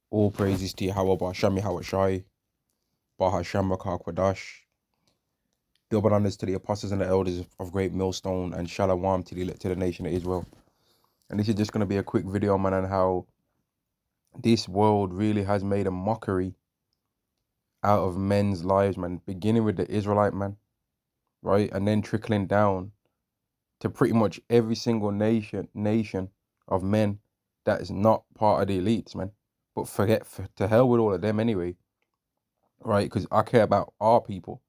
All praises to Yahweh, Ba'asham Yahweh Shai, Bahasham Rakah Kwadash. Double honors to the apostles and the elders of Great Millstone, and Shalom to the nation of Israel. And this is just going to be a quick video, man, on how this world really has made a mockery out of men's lives, man. Beginning with the Israelite man, right? And then trickling down to pretty much every single nation of men that is not part of the elites, man. But to hell with all of them anyway, right? Because I care about our people.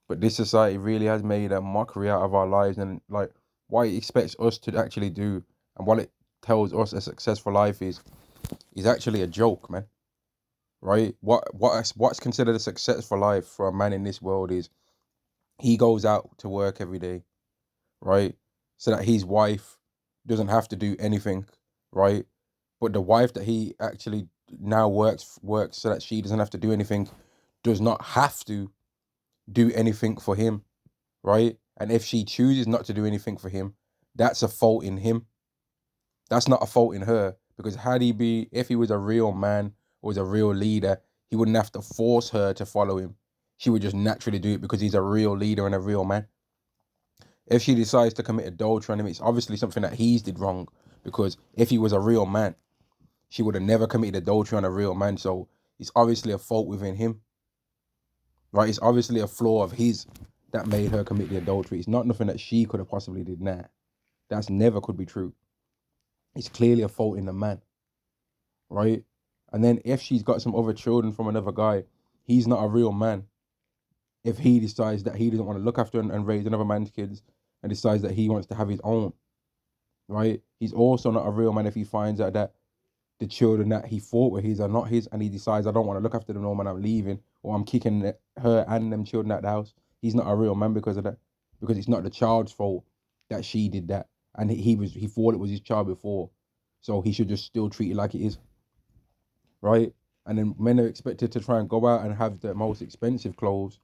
But this society really has made a mockery out of our lives, and like what it expects us to actually do and what it tells us a successful life is actually a joke, man. Right? What's considered a successful life for a man in this world is he goes out to work every day, right? So that his wife doesn't have to do anything, right? But the wife that he actually now works so that she doesn't have to do anything does not have to do anything for him, right? And if she chooses not to do anything for him, that's a fault in him. That's not a fault in her, because if he was a real man or was a real leader, he wouldn't have to force her to follow him. She would just naturally do it because he's a real leader and a real man. If she decides to commit adultery on him, it's obviously something that he's did wrong, because if he was a real man, she would have never committed adultery on a real man. So it's obviously a fault within him, right? It's obviously a flaw of his that made her commit the adultery. It's not nothing that she could have possibly did. Nah, that's never could be true. It's clearly a fault in the man, right? And then if she's got some other children from another guy, he's not a real man. If he decides that he doesn't want to look after and raise another man's kids and decides that he wants to have his own, right? He's also not a real man if he finds out that the children that he fought with his are not his, and he decides, I don't want to look after them no more, I'm leaving, or I'm kicking her and them children out the house. He's not a real man because of that, because it's not the child's fault that she did that, and he thought it was his child before, so he should just still treat it like it is, right? And then men are expected to try and go out and have the most expensive clothes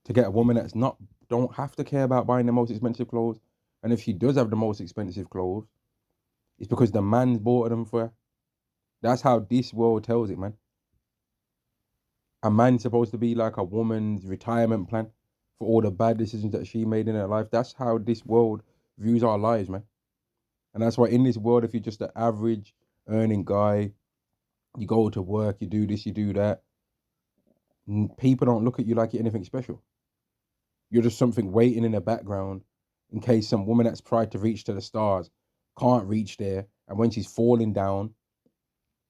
to get a woman that's not don't have to care about buying the most expensive clothes, and if she does have the most expensive clothes, it's because the man bought them for her. That's how this world tells it, man. A man's supposed to be like a woman's retirement plan for all the bad decisions that she made in her life. That's how this world views our lives, man. And that's why in this world, if you're just an average earning guy, you go to work, you do this, you do that, people don't look at you like you're anything special. You're just something waiting in the background in case some woman that's tried to reach to the stars can't reach there. And when she's falling down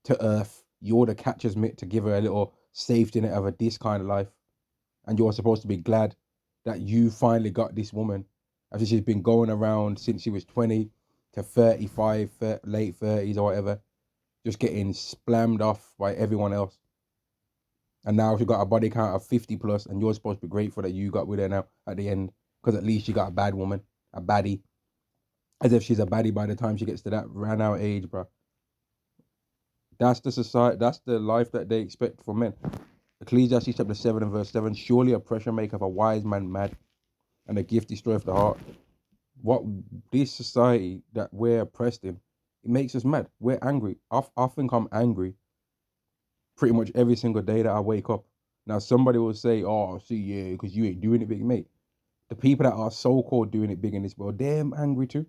to earth, you're the catcher's mitt to give her a little safety net of this kind of life. And you're supposed to be glad that you finally got this woman after she's been going around since she was 20 to 35, late 30s or whatever, just getting splammed off by everyone else. And now she's got a body count of 50 plus, and you're supposed to be grateful that you got with her now at the end, because at least you got a bad woman, a baddie. As if she's a baddie by the time she gets to that ran out age, bro. That's the society, that's the life that they expect from men. Ecclesiastes chapter 7 and verse 7, surely oppression maketh a wise man mad, and a gift destroyeth the heart. What this society that we're oppressed in, it makes us mad. We're angry. I think I'm angry pretty much every single day that I wake up. Now somebody will say, oh, see, yeah, because you ain't doing it big, mate. The people that are so-called doing it big in this world, they're angry too.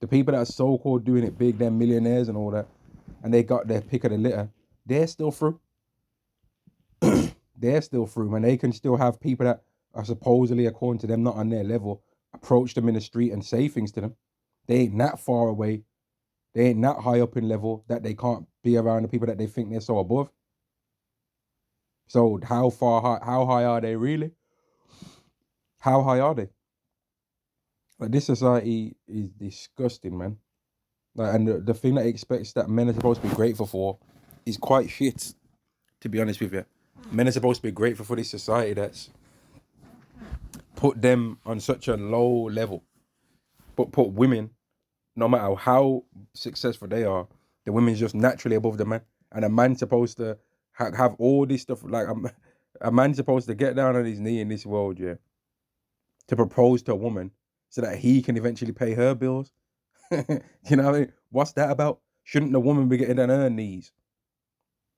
The people that are so-called doing it big, they're millionaires and all that, and they got their pick of the litter, they're still through. They're still through, man. They can still have people that are supposedly, according to them, not on their level, approach them in the street and say things to them. They ain't that far away. They ain't that high up in level that they can't be around the people that they think they're so above. So how high are they really? How high are they? Like, this society is disgusting, man. Like, and the thing that it expects that men are supposed to be grateful for is quite shit, to be honest with you. Men are supposed to be grateful for this society that's put them on such a low level, but put women, no matter how successful they are, the women's just naturally above the man. And a man's supposed to have all this stuff. Like, a man's supposed to get down on his knee in this world, yeah, to propose to a woman so that he can eventually pay her bills. You know what I mean? What's that about? Shouldn't the woman be getting on her knees?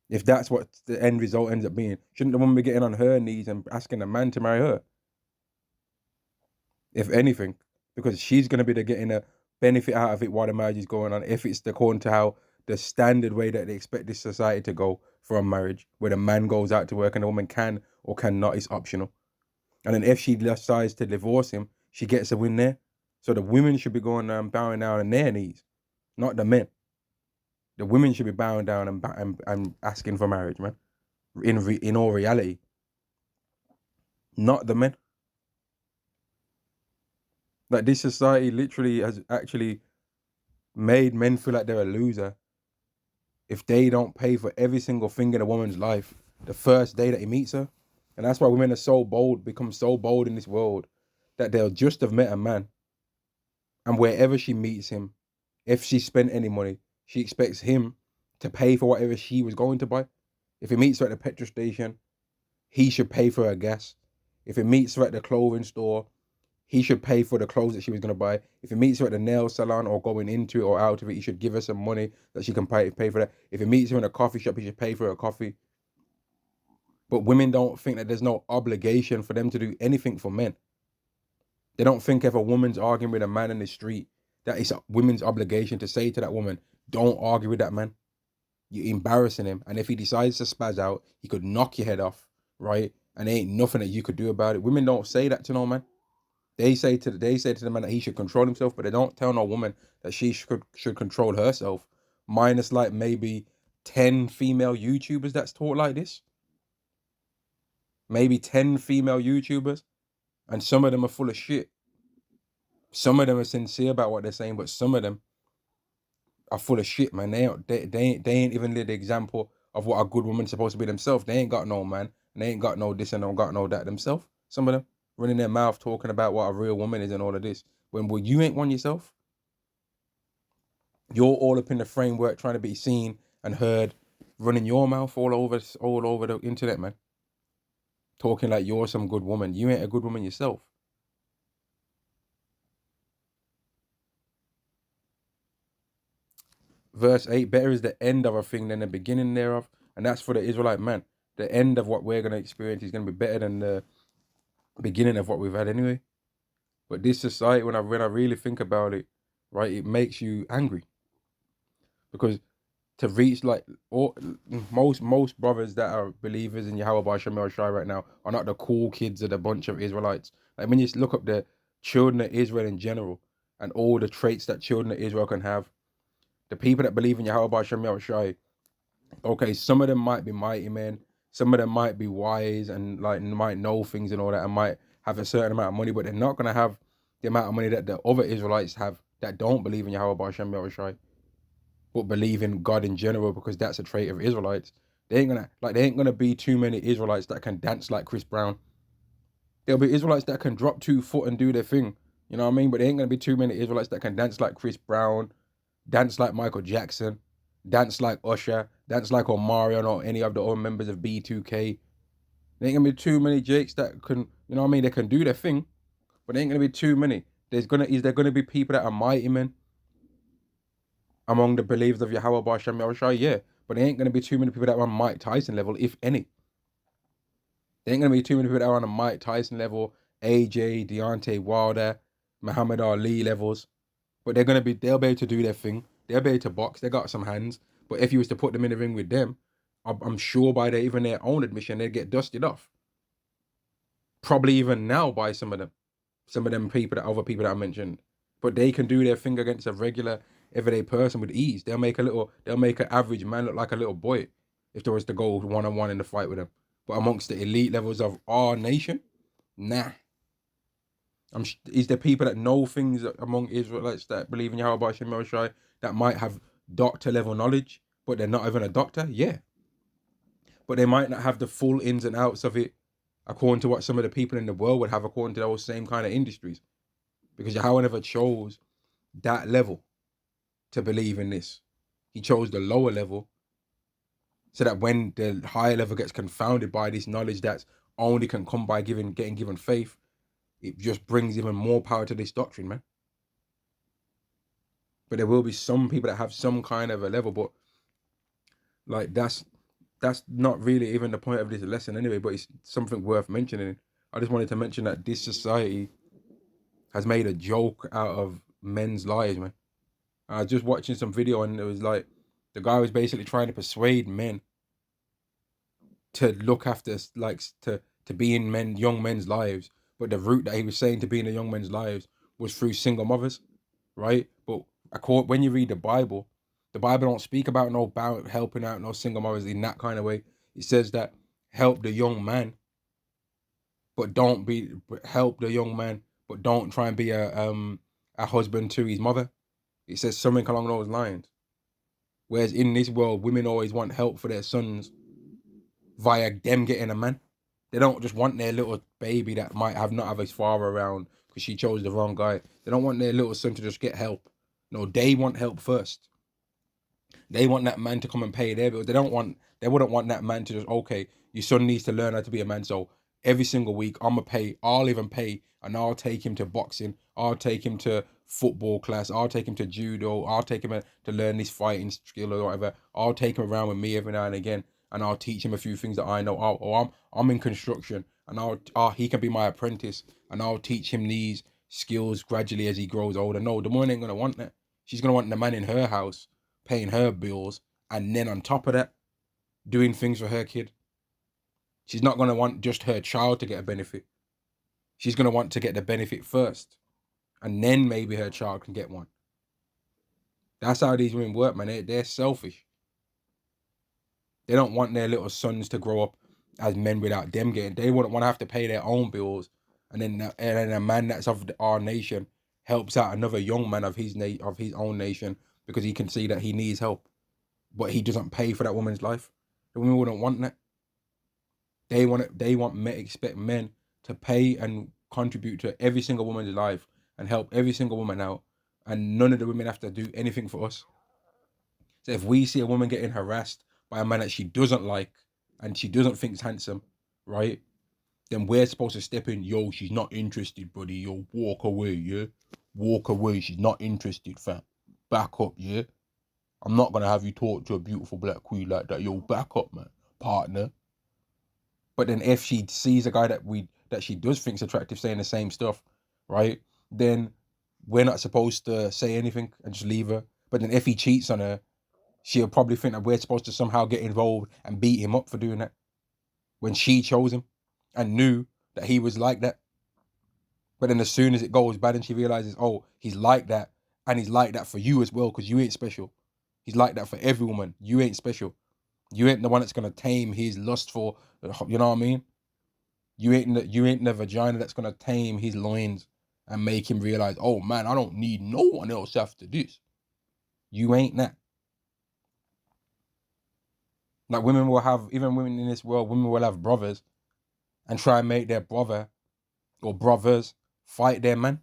If that's what the end result ends up being, shouldn't the woman be getting on her knees and asking the man to marry her? If anything, because she's going to be getting a benefit out of it while the marriage is going on, if it's according to how the standard way that they expect this society to go for a marriage, where the man goes out to work and the woman can or cannot is optional. And then if she decides to divorce him, she gets a win there. So the women should be going bowing down on their knees, not the men. The women should be bowing down and asking for marriage, man. In all reality, not the men. Like, this society literally has actually made men feel like they're a loser if they don't pay for every single thing in a woman's life the first day that he meets her. And that's why women are so bold, become so bold in this world, that they'll just have met a man, and wherever she meets him, if she spent any money, she expects him to pay for whatever she was going to buy. If he meets her at the petrol station, he should pay for her gas. If he meets her at the clothing store, he should pay for the clothes that she was going to buy. If he meets her at the nail salon or going into it or out of it, he should give her some money that she can pay for that. If he meets her in a coffee shop, he should pay for her coffee. But women don't think that there's no obligation for them to do anything for men. They don't think if a woman's arguing with a man in the street, that it's a women's obligation to say to that woman, don't argue with that man. You're embarrassing him. And if he decides to spaz out, he could knock your head off, right? And there ain't nothing that you could do about it. Women don't say that to no man. They say to the man that he should control himself, but they don't tell no woman that she should control herself. Minus like maybe 10 female YouTubers that's taught like this. Maybe 10 female YouTubers. And some of them are full of shit. Some of them are sincere about what they're saying, but some of them are full of shit, man. They ain't even the example of what a good woman's supposed to be themselves. They ain't got no man, and they ain't got no this and don't got no that themselves. Some of them running their mouth talking about what a real woman is and all of this. When you ain't one yourself. You're all up in the framework trying to be seen and heard, running your mouth all over the internet, man. Talking like you're some good woman. You ain't a good woman yourself. Verse 8, better is the end of a thing than the beginning thereof. And that's for the Israelite man. The end of what we're going to experience is going to be better than the beginning of what we've had anyway. But this society, when I really think about it, right, it makes you angry. Because to reach like most brothers that are believers in Yahweh by Shemel Shai right now are not the cool kids of the bunch of Israelites. Like, when you look up the children of Israel in general and all the traits that children of Israel can have, the people that believe in Yahweh by Shemel Shai, okay, some of them might be mighty men, some of them might be wise and like might know things and all that, and might have a certain amount of money, but they're not gonna have the amount of money that the other Israelites have that don't believe in Yahweh by Shemel Shai, but believe in God in general, because that's a trait of Israelites. They ain't gonna be too many Israelites that can dance like Chris Brown. There'll be Israelites that can drop 2 foot and do their thing. You know what I mean? But there ain't gonna be too many Israelites that can dance like Chris Brown, dance like Michael Jackson, dance like Usher, dance like Omarion or any of the other members of B2K. There ain't gonna be too many Jakes that can, you know what I mean? They can do their thing, but there ain't gonna be too many. Is there gonna be people that are mighty men among the believers of Yahweh Bar Shem Yahushua? Yeah, but there ain't gonna be too many people that are on Mike Tyson level, if any. There ain't gonna be too many people that are on a Mike Tyson level, AJ, Deontay Wilder, Muhammad Ali levels. But they'll be able to do their thing. They'll be able to box. They got some hands. But if you was to put them in the ring with them, I'm sure by even their own admission, they'd get dusted off. Probably even now by some of them other people that I mentioned. But they can do their thing against a regular, everyday person with ease. They'll make an average man look like a little boy if there was to go 1-on-1 in the fight with them. But amongst the elite levels of our nation, nah. Is there people that know things among Israelites that believe in Yahweh Shem Shai that might have doctor level knowledge, but they're not even a doctor? Yeah. But they might not have the full ins and outs of it according to what some of the people in the world would have according to those same kind of industries. Because Yahweh never chose that level to believe in this. He chose the lower level so that when the higher level gets confounded by this knowledge that's only can come by getting given faith, it just brings even more power to this doctrine, man. But there will be some people that have some kind of a level, but like that's not really even the point of this lesson anyway, but it's something worth mentioning. I just wanted to mention that this society has made a joke out of men's lives, man. I was just watching some video and it was like the guy was basically trying to persuade men to look after, like, to be in young men's lives, but the route that he was saying to be in the young men's lives was through single mothers, right? But when you read the Bible don't speak about helping out no single mothers in that kind of way. It says that help the young man, but help the young man, but don't try and be a husband to his mother. It says something along those lines. Whereas in this world, women always want help for their sons via them getting a man. They don't just want their little baby that might not have his father around because she chose the wrong guy. They don't want their little son to just get help. No, they want help first. They want that man to come and pay their bills. They wouldn't want that man to just, okay, your son needs to learn how to be a man. So every single week I'll even pay, and I'll take him to boxing. I'll take him to football class. I'll take him to judo. I'll take him to learn this fighting skill or whatever. I'll take him around with me every now and again, and I'll teach him a few things that I know. I'm in construction, and he can be my apprentice, and I'll teach him these skills gradually as he grows older. No, the woman ain't gonna want that. She's gonna want the man in her house paying her bills, and then on top of that, doing things for her kid. She's not going to want just her child to get a benefit. She's going to want to get the benefit first, and then maybe her child can get one. That's how these women work, man. They're selfish. They don't want their little sons to grow up as men without them getting. They wouldn't want to have to pay their own bills, and then a man that's of our nation helps out another young man of his own nation because he can see that he needs help, but he doesn't pay for that woman's life. The women wouldn't want that. Expect men to pay and contribute to every single woman's life and help every single woman out, and none of the women have to do anything for us. So if we see a woman getting harassed by a man that she doesn't like and she doesn't think is handsome, right? Then we're supposed to step in. Yo, she's not interested, buddy. Yo, walk away, yeah? Walk away. She's not interested, fam. Back up, yeah? I'm not gonna have you talk to a beautiful black queen like that. Yo, back up, man. Partner. But then if she sees a guy that she does think's attractive saying the same stuff, right? Then we're not supposed to say anything and just leave her. But then if he cheats on her, she'll probably think that we're supposed to somehow get involved and beat him up for doing that when she chose him and knew that he was like that. But then as soon as it goes bad and she realizes, oh, he's like that, and he's like that for you as well because you ain't special. He's like that for every woman. You ain't special. You ain't the one that's gonna tame his lust for, you know what I mean? You ain't the vagina that's gonna tame his loins and make him realize, oh man, I don't need no one else after this. You ain't that. Like even women in this world, women will have brothers and try and make their brother or brothers fight their man,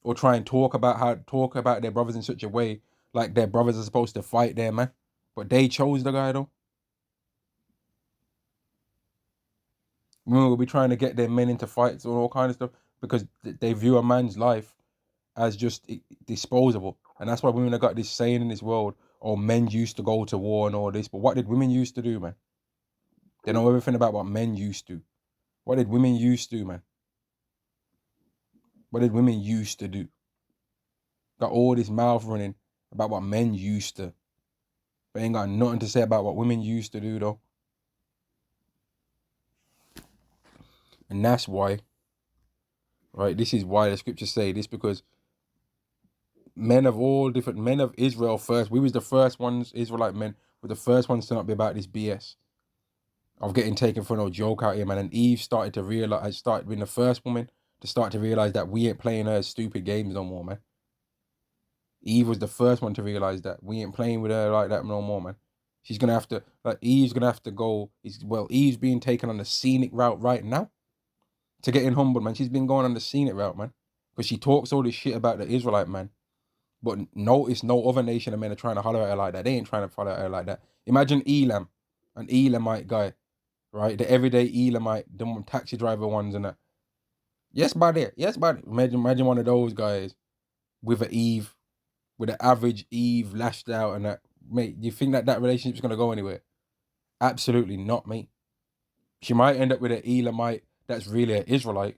or try and talk about their brothers in such a way like their brothers are supposed to fight their man, but they chose the guy though. Women will be trying to get their men into fights or all kind of stuff because they view a man's life as just disposable. And that's why women have got this saying in this world, oh, men used to go to war and all this. But what did women used to do, man? They know everything about what men used to. What did women used to do, man? What did women used to do? Got all this mouth running about what men used to. But ain't got nothing to say about what women used to do, though. And that's why, right? This is why the scriptures say this, because men of Israel first, we was the first ones, Israelite men, were the first ones to not be about this BS of getting taken for no joke out here, man. And Eve started being the first woman to start to realize that we ain't playing her stupid games no more, man. Eve was the first one to realize that we ain't playing with her like that no more, man. She's gonna have to, Eve's gonna have to go. Eve's being taken on the scenic route right now to getting humbled, man. She's been going on the scenic route, man, because she talks all this shit about the Israelite man. But notice no other nation of men are trying to holler at her like that. They ain't trying to follow her like that. Imagine Elam, an Elamite guy, right? The everyday Elamite, them taxi driver ones and that. Yes, buddy. Yes, buddy. Imagine one of those guys with an Eve. with the average Eve lashed out and that, mate, you think that relationship's gonna go anywhere? Absolutely not, mate. She might end up with an Elamite that's really an Israelite.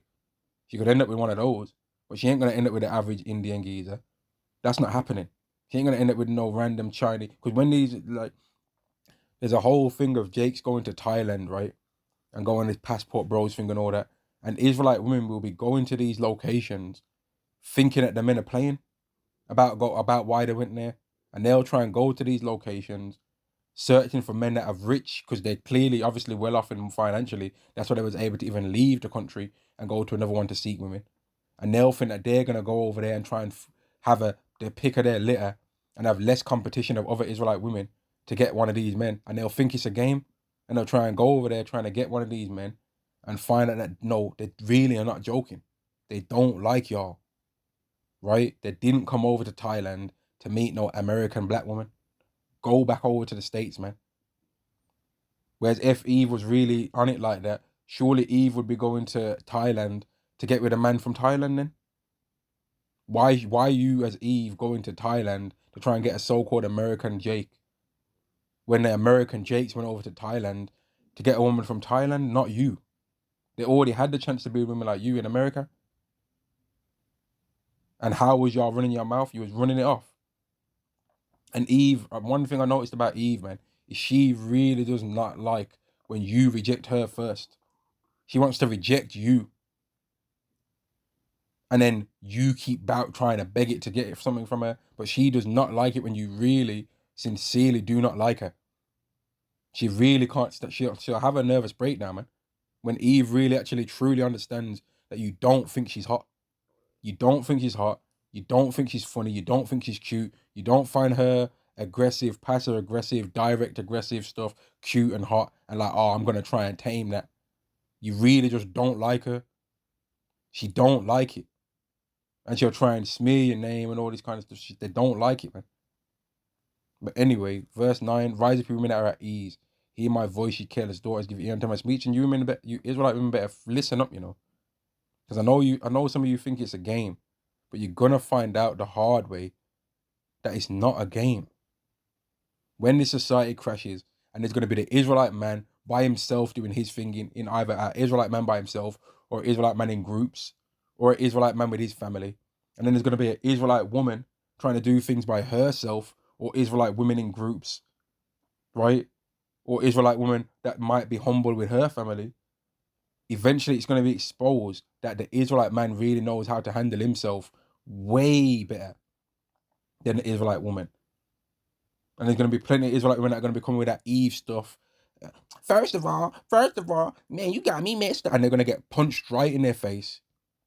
She could end up with one of those, but she ain't gonna end up with the average Indian geezer. That's not happening. She ain't gonna end up with no random Chinese. Because when these, like, there's a whole thing of Jake's going to Thailand, right? And going his passport bros thing and all that. And Israelite women will be going to these locations thinking that the men are playing about why they went there. And they'll try and go to these locations searching for men that are rich because they're clearly, obviously well off and financially. That's why they was able to even leave the country and go to another one to seek women. And they'll think that they're going to go over there and try and have their pick of their litter and have less competition of other Israelite women to get one of these men. And they'll think it's a game. And they'll try and go over there trying to get one of these men and find out that, no, they really are not joking. They don't like y'all, right? They didn't come over to Thailand to meet no American black woman. Go back over to the States, man. Whereas if Eve was really on it like that, surely Eve would be going to Thailand to get with a man from Thailand then? Why you as Eve going to Thailand to try and get a so-called American Jake when the American Jakes went over to Thailand to get a woman from Thailand? Not you. They already had the chance to be with women like you in America. And how was y'all running your mouth? You was running it off. And Eve, one thing I noticed about Eve, man, is she really does not like when you reject her first. She wants to reject you. And then you keep trying to beg it to get something from her. But she does not like it when you really, sincerely do not like her. She really can't, she'll have a nervous breakdown, man. When Eve really actually truly understands that you don't think she's hot. You don't think she's hot. You don't think she's funny. You don't think she's cute. You don't find her aggressive, passive aggressive, direct aggressive stuff cute and hot and like, oh, I'm going to try and tame that. You really just don't like her. She don't like it. And she'll try and smear your name and all this kind of stuff. They don't like it, man. But anyway, verse 9, rise up, you women that are at ease. Hear my voice, you careless daughters, give ear unto my speech. And you women, you Israelite women better listen up, you know. Because I know some of you think it's a game. But you're going to find out the hard way that it's not a game. When this society crashes and there's going to be the Israelite man by himself doing his thing in either an Israelite man by himself or Israelite man in groups or an Israelite man with his family. And then there's going to be an Israelite woman trying to do things by herself or Israelite women in groups, right? Or Israelite woman that might be humble with her family. Eventually it's going to be exposed that the Israelite man really knows how to handle himself way better than the Israelite woman. And there's going to be plenty of Israelite women that are going to be coming with that Eve stuff. First of all, man, you got me messed up. And they're going to get punched right in their face.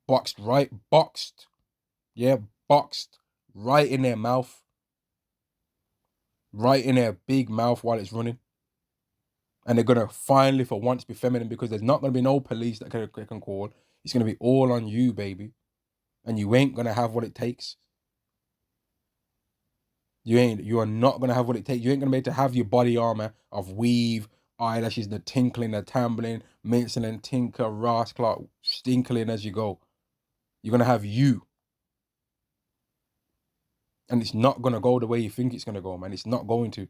Boxed right in their mouth. Right in their big mouth while it's running. And they're going to finally, for once, be feminine because there's not going to be no police that can call. It's going to be all on you, baby. And you ain't going to have what it takes. You are not going to have what it takes. You ain't going to be able to have your body armor of weave, eyelashes, the tinkling, the tambling, mincing and tinker, rascal, stinkling as you go. You're going to have you. And it's not going to go the way you think it's going to go, man. It's not going to.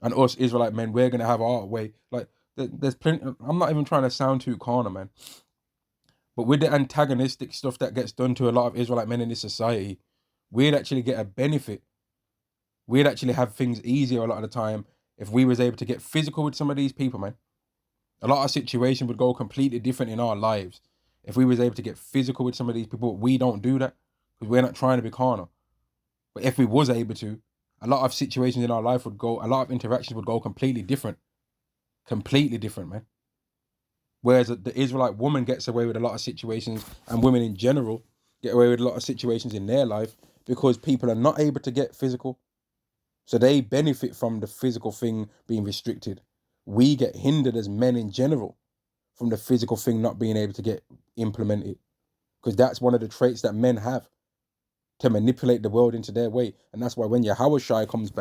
And us Israelite men, we're going to have our way. Like, there's plenty. I'm not even trying to sound too corner, man. But with the antagonistic stuff that gets done to a lot of Israelite men in this society, we'd actually get a benefit. We'd actually have things easier a lot of the time if we was able to get physical with some of these people, man. A lot of situations would go completely different in our lives if we was able to get physical with some of these people. We don't do that because we're not trying to be carnal. But if we was able to, a lot of situations in our life a lot of interactions would go completely different. Completely different, man. Whereas the Israelite woman gets away with a lot of situations, and women in general get away with a lot of situations in their life because people are not able to get physical. So they benefit from the physical thing being restricted. We get hindered as men in general from the physical thing not being able to get implemented. Because that's one of the traits that men have, to manipulate the world into their way. And that's why when Yahushua comes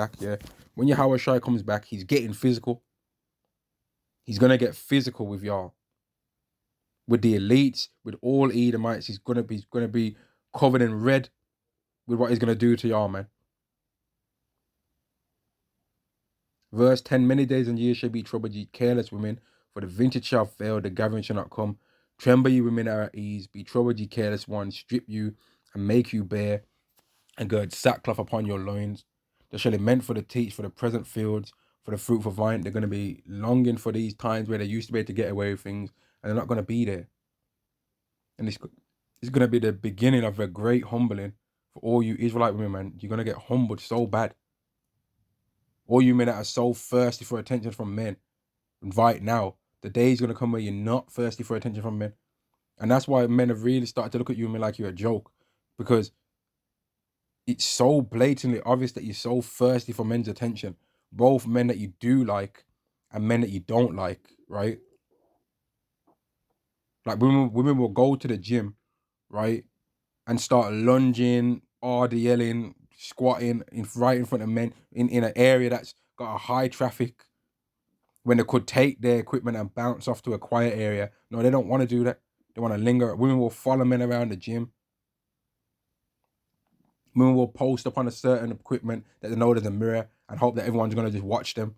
back, he's getting physical. He's going to get physical with y'all. With the elites, with all Edomites, he's going to be covered in red. with what he's going to do to y'all, man. Verse 10, many days and years shall be troubled, ye careless women, for the vintage shall fail, the gathering shall not come. Tremble, ye women are at ease, be troubled, ye careless ones, strip you and make you bare, and gird sackcloth upon your loins. They shall lament for the teach, for the present fields, for the fruitful vine. They're going to be longing for these times where they used to be able to get away with things, and they're not going to be there. And it's going to be the beginning of a great humbling for all you Israelite women, man. You're going to get humbled so bad. All you men that are so thirsty for attention from men, right now, the day is going to come where you're not thirsty for attention from men. And that's why men have really started to look at you and like you're a joke, because it's so blatantly obvious that you're so thirsty for men's attention, both men that you do like and men that you don't like, right? Like women will go to the gym, right, and start lunging, RDLing, squatting right in front of men in an area that's got a high traffic, when they could take their equipment and bounce off to a quiet area. No, they don't want to do that. They want to linger. Women will follow men around the gym. Women will post upon a certain equipment that they know there's a mirror and hope that everyone's going to just watch them.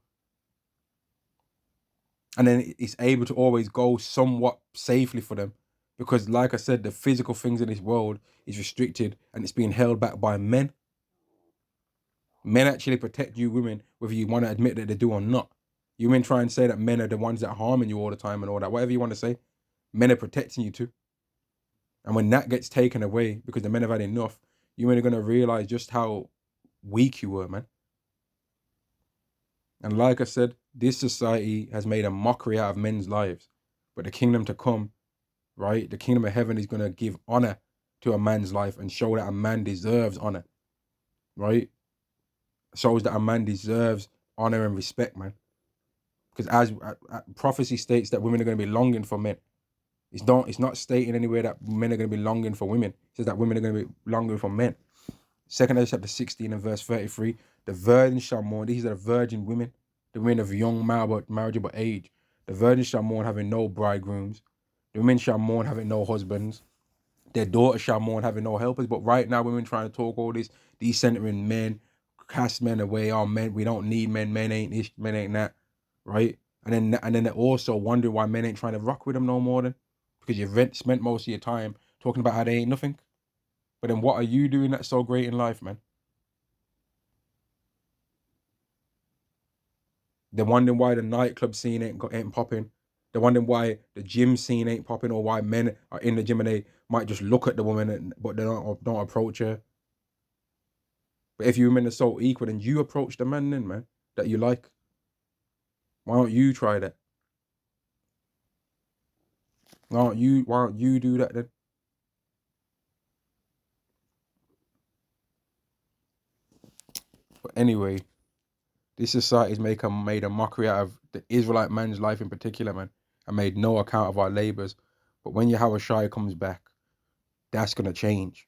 And then it's able to always go somewhat safely for them. Because like I said, the physical things in this world is restricted and it's being held back by men. Men actually protect you women, whether you want to admit that they do or not. You men try and say that men are the ones that are harming you all the time and all that. Whatever you want to say, men are protecting you too. And when that gets taken away because the men have had enough, you men are going to realize just how weak you were, man. And like I said, this society has made a mockery out of men's lives. But the kingdom to come, right? The kingdom of heaven is going to give honor to a man's life and show that a man deserves honor, right? Shows that a man deserves honor and respect, man. Because as prophecy states that women are going to be longing for men. It's not stating anywhere that men are going to be longing for women. It says that women are going to be longing for men. 2 Ezra chapter 16 and verse 33, the virgin shall mourn. These are the virgin women, the women of young marriageable age. The virgin shall mourn having no bridegrooms. The women shall mourn having no husbands. Their daughters shall mourn having no helpers. But right now, women trying to talk all this, decentering men, cast men away. Oh, men, we don't need men. Men ain't this, men ain't that, right? And then they're also wondering why men ain't trying to rock with them no more then. Because you've spent most of your time talking about how they ain't nothing. But then what are you doing that's so great in life, man? They're wondering why the nightclub scene ain't popping. They're wondering why the gym scene ain't popping, or why men are in the gym and they might just look at the woman but they don't approach her. But if you men are so equal, then you approach the man then, man, that you like. Why don't you try that? Why don't you do that then? But anyway, this society's made a mockery out of the Israelite man's life in particular, man, and made no account of our labors. But when Yahweh Shai comes back, that's gonna change.